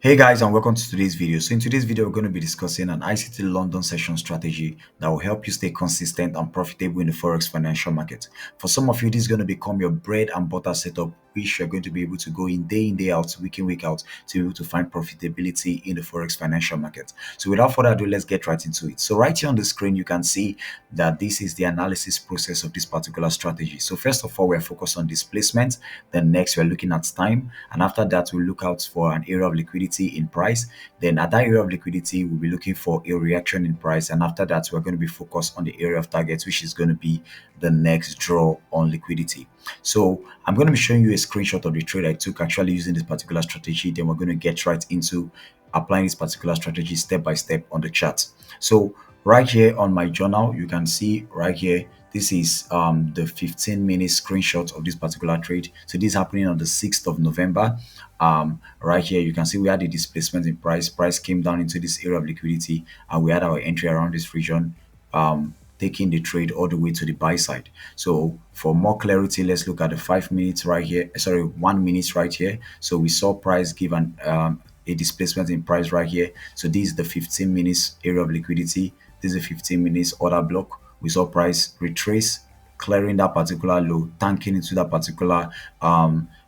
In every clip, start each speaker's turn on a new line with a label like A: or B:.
A: Hey guys, and welcome to today's video. So in today's video, we're going to be discussing an ICT London session strategy that will help you stay consistent and profitable in the forex financial market. For some of you, this is going to become your bread and butter setup, which you're going to be able to go in, day out, week in, week out, to be able to find profitability in the forex financial market. So without further ado, let's get right into it. So right here on the screen, you can see that this is the analysis process of this particular strategy. So first of all, we're focused on displacement. Then next, we're looking at time, and after that, we look out for an area of liquidity in price. Then at that area of liquidity, we'll be looking for a reaction in price, and after that, we're going to be focused on the area of targets, which is going to be the next draw on liquidity. So I'm going to be showing you a screenshot of the trade I took actually using this particular strategy. Then we're going to get right into applying this particular strategy step by step on the chart. So right here on my journal, you can see right here, this is the 15-minute screenshot of this particular trade. So this is happening on the 6th of November. Right here, you can see we had the displacement in price. Price came down into this area of liquidity, and we had our entry around this region, taking the trade all the way to the buy side. So for more clarity, let's look at the 5 minutes right here. Sorry, 1 minute right here. So we saw price give a displacement in price right here. So this is the 15 minutes area of liquidity. This is a 15 minutes order block. We saw price retrace, clearing that particular low, tanking into that particular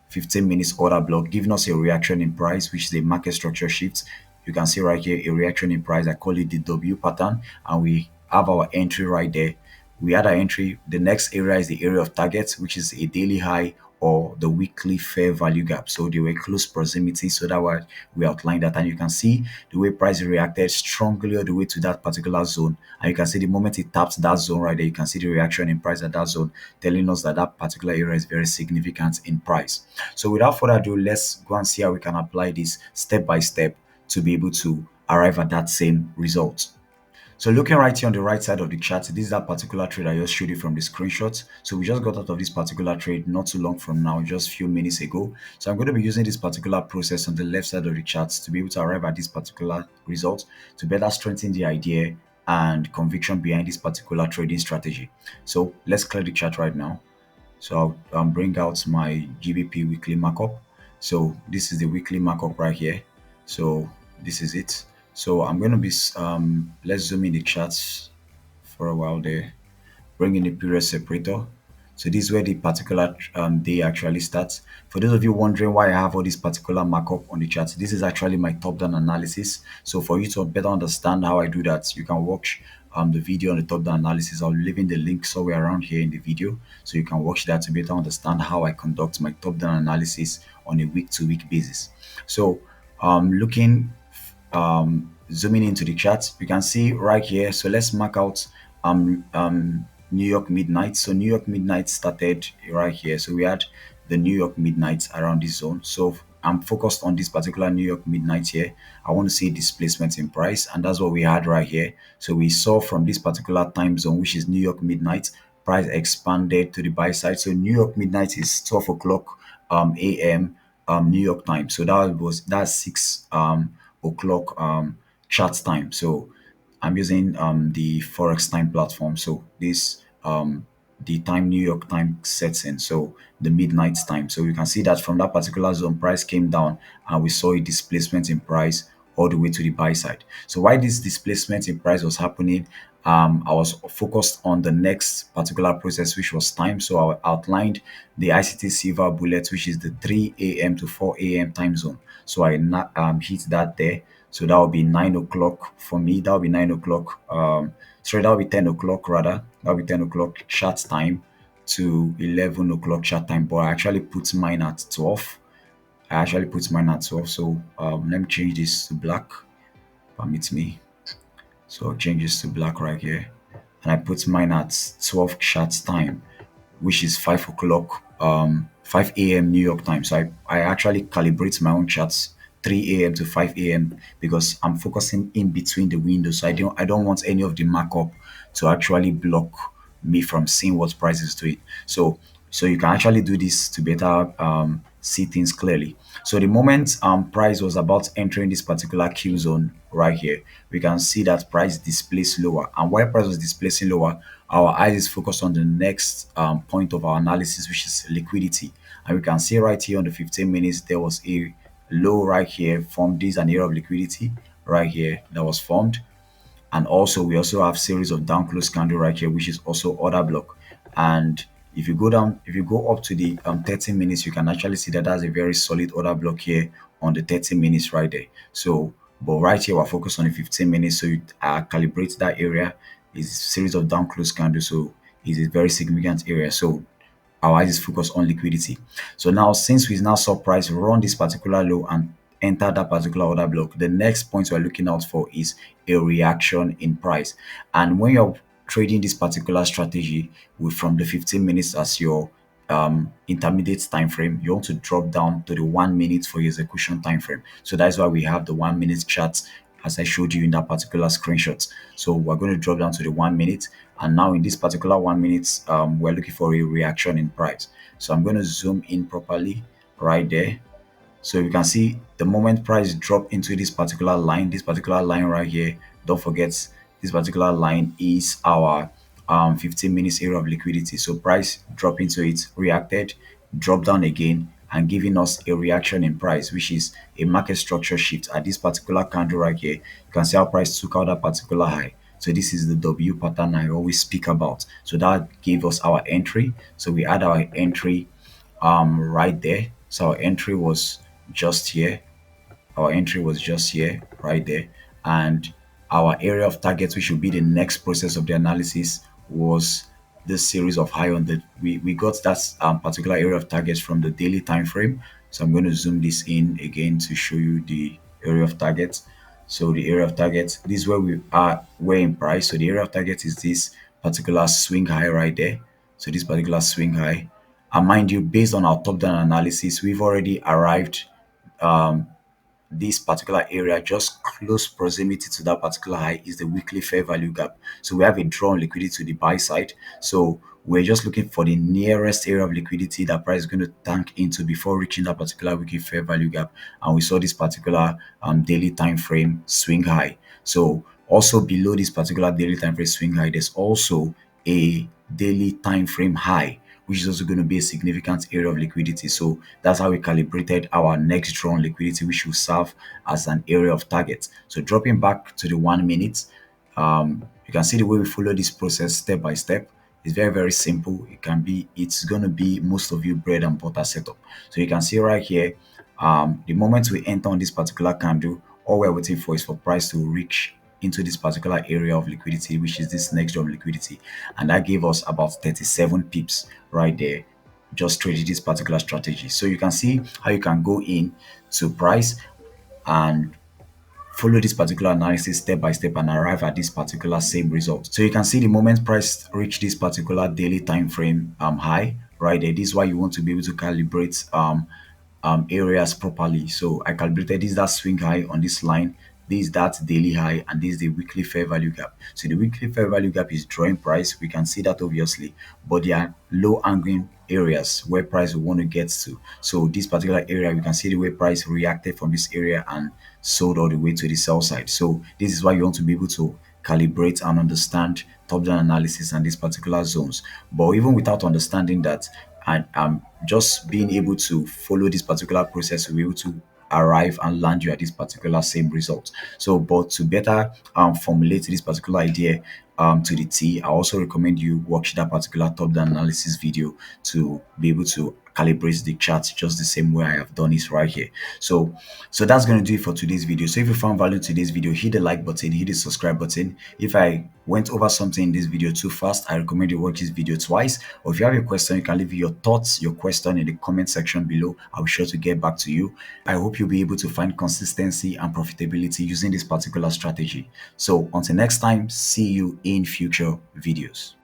A: 15 minutes order block, giving us a reaction in price, which is a market structure shift. You can see right here a reaction in price. I call it the W pattern, and we have our entry right there. We had our entry. The next area is the area of targets, which is a daily high or the weekly fair value gap. So they were close proximity. So that why we outlined that, and you can see the way price reacted strongly all the way to that particular zone. And you can see the moment it taps that zone right there, you can see the reaction in price at that zone, telling us that that particular area is very significant in price. So without further ado, let's go and see how we can apply this step by step to be able to arrive at that same result. So looking right here on the right side of the chart, this is that particular trade I just showed you from the screenshot. So we just got out of this particular trade not too long from now, just a few minutes ago. So I'm going to be using this particular process on the left side of the chart to be able to arrive at this particular result to better strengthen the idea and conviction behind this particular trading strategy. So let's clear the chart right now. So I'll bring out my GBP weekly markup. So this is the weekly markup right here. So this is it. So I'm going to be, let's zoom in the charts for a while there, bring in the period separator. So this is where the particular day actually starts. For those of you wondering why I have all this particular markup on the chart, this is actually my top-down analysis. So for you to better understand how I do that, you can watch the video on the top-down analysis. I'll leave in the link somewhere around here in the video, so you can watch that to better understand how I conduct my top-down analysis on a week-to-week basis. So looking zooming into the chart, you can see right here. So let's mark out New York midnight. So New York midnight started right here. So we had the New York midnight around this zone. So I'm focused on this particular New York midnight here. I want to see displacement in price, and that's what we had right here. So we saw from this particular time zone, which is New York midnight, price expanded to the buy side. So New York midnight is 12 o'clock a.m. New York time. So that's 6 o'clock chart time. So I'm using the forex time platform. So this the time New York time sets in, so the midnight time. So you can see that from that particular zone, price came down, and we saw a displacement in price all the way to the buy side. So while this displacement in price was happening, I was focused on the next particular process, which was time. So I outlined the ICT Sliver Bullet, which is the 3 a.m. to 4 a.m. time zone. So I hit that there. So that will be 9 o'clock for me. That will be 9 o'clock. Sorry, that will be 10 o'clock rather. That will be 10 o'clock chart time to 11 o'clock chart time. But I actually put mine at 12. I actually put mine at 12. So let me change this to black. Permit me. So I'll change this to black right here. And I put mine at 12 chart time, which is 5 o'clock, 5 a.m. New York time. So I actually calibrate my own charts 3 a.m. to 5 a.m. because I'm focusing in between the windows. So I don't want any of the markup to actually block me from seeing what price is doing. So you can actually do this to better see things clearly. So the moment price was about entering this particular kill zone right here, we can see that price displaced lower. And while price was displacing lower, our eyes is focused on the next point of our analysis, which is liquidity. And we can see right here on the 15 minutes, there was a low right here formed this an area of liquidity right here that was formed. And also we also have series of down close candle right here, which is also order block. And if you go down, if you go up to the 30 minutes, you can actually see that that's a very solid order block here on the 30 minutes right there. So but right here we're focused on the 15 minutes, so you calibrate that area. Is series of down close candles, so it's a very significant area. So our eyes is focused on liquidity. So now, since we now saw price run this particular low and enter that particular order block, the next point we're looking out for is a reaction in price. And when you're trading this particular strategy with from the 15 minutes as your intermediate time frame, you want to drop down to the 1 minute for your execution time frame. So that's why we have the 1 minute charts as I showed you in that particular screenshot. So we're going to drop down to the 1 minute, and now in this particular 1 minute, we're looking for a reaction in price. So I'm going to zoom in properly right there. So you can see the moment price drop into this particular line right here. Don't forget, this particular line is our 15 minutes area of liquidity. So price drop into it, reacted, drop down again, and giving us a reaction in price, which is a market structure shift at this particular candle right here. You can see how price took out that particular high. So this is the W pattern I always speak about. So that gave us our entry. So we add our entry right there. So our entry was just here. Our entry was just here, right there. And our area of target, which will be the next process of the analysis, was this series of high on the we got that particular area of targets from the daily time frame. So I'm going to zoom this in again to show you the area of targets. So the area of target, this is where we are, where in price. So the area of target is this particular swing high right there. So this particular swing high, and mind you, based on our top down analysis, we've already arrived this particular area, just close proximity to that particular high, is the weekly fair value gap. So we have a draw on liquidity to the buy side. So we're just looking for the nearest area of liquidity that price is going to tank into before reaching that particular weekly fair value gap. And we saw this particular daily time frame swing high. So also below this particular daily time frame swing high, there's also a daily time frame high, which is also going to be a significant area of liquidity. So that's how we calibrated our next drawn liquidity, which will serve as an area of target. So dropping back to the 1 minute, you can see the way we follow this process step by step. It's very, very simple. It's going to be most of you bread and butter setup. So you can see right here, the moment we enter on this particular candle, all we're waiting for is for price to reach into this particular area of liquidity, which is this next drop liquidity, and that gave us about 37 pips right there, just trading this particular strategy. So you can see how you can go in to price and follow this particular analysis step by step and arrive at this particular same result. So you can see the moment price reach this particular daily time frame high right there. This is why you want to be able to calibrate areas properly. So I calibrated this that swing high on this line, this that daily high, and this the weekly fair value gap. So the weekly fair value gap is drawing price. We can see that obviously, but there are low angling areas where price will want to get to. So this particular area, we can see the way price reacted from this area and sold all the way to the sell side. So this is why you want to be able to calibrate and understand top-down analysis and these particular zones. But even without understanding that, and just being able to follow this particular process, will be able to arrive and land you at this particular same result. So, but to better formulate this particular idea to the T, I also recommend you watch that particular top-down analysis video to be able to calibrate the charts just the same way I have done it right here. So that's going to do it for today's video. So if you found value in today's video, hit the like button, hit the subscribe button. If I went over something in this video too fast, I recommend you watch this video twice. Or if you have a question, you can leave your thoughts, your question in the comment section below. I'll be sure to get back to you. I hope you'll be able to find consistency and profitability using this particular strategy. So until next time, see you in future videos.